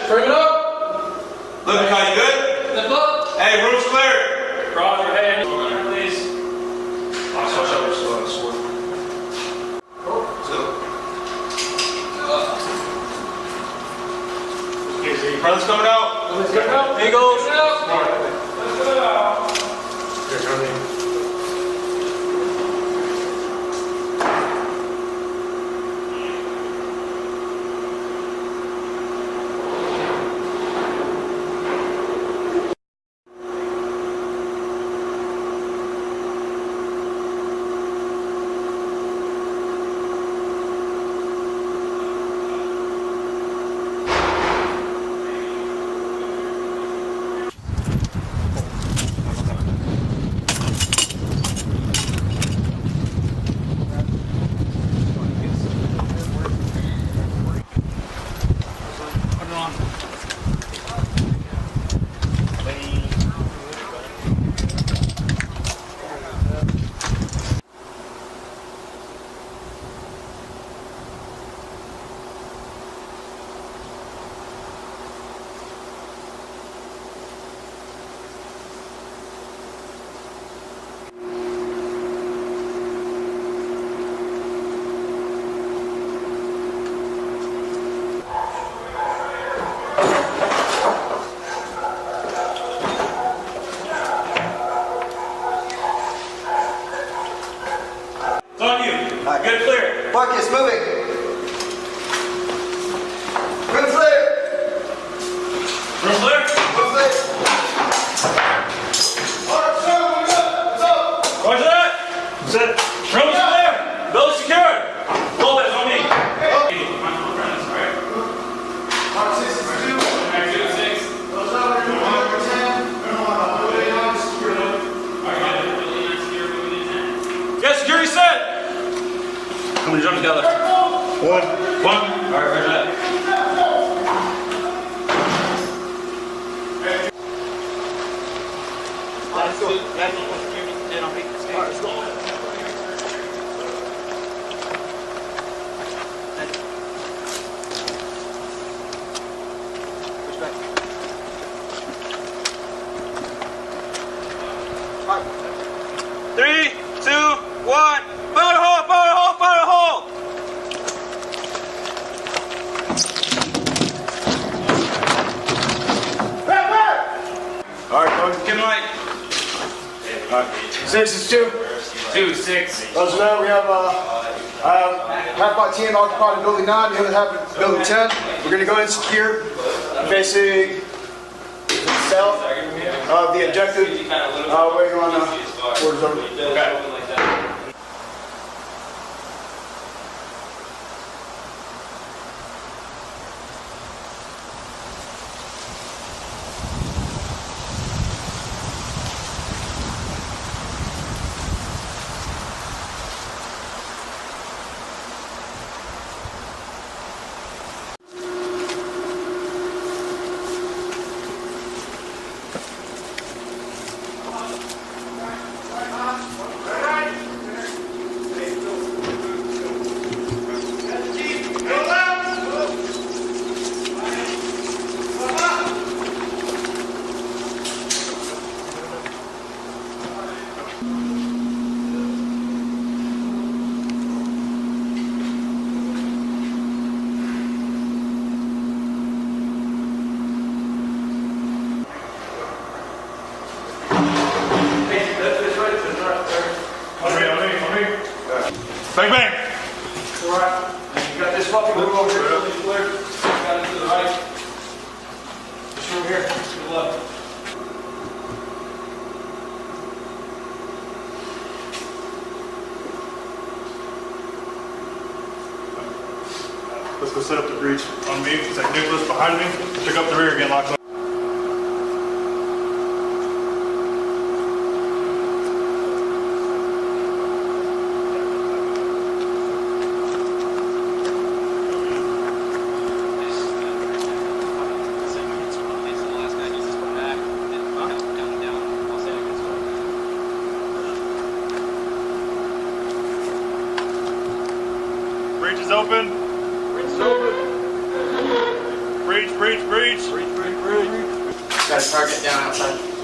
Bring it up. Look, how you good? Step up. Hey, room's clear. Cross your hands. Please. I'll show you the sword. Okay, so your brother's coming out. Let's go. Eagles. Let's go. Here, come in. Good clear. Marcus, moving. Room clear. Room clear? Room clear. Roger that. Set. Room's clear. Building secured. Lopez on me. Mark 62. Those out there, 110. Yes, security set. How many drums together? One. Alright, roger that. Let's go. Let's go. Three, two, one. Fire hole, fire hole, fire hole. Alright, Kim Light. Alright, 662. 2-6. Those are that. We have half my team occupied in building 9, the other half in building 10. We're going to go and secure facing south of the objective. Waiting on orders over. Okay. Bang, bang. Alright, you got this fucking room over here. It's clear. Got it to the right. This room here. To the left. Let's go set up the breach on me. It's like Nicholas behind me. Pick up the rear again, lock up. Breach is open. Rinse over. Breach Breach, breach, breach. Got a target down outside.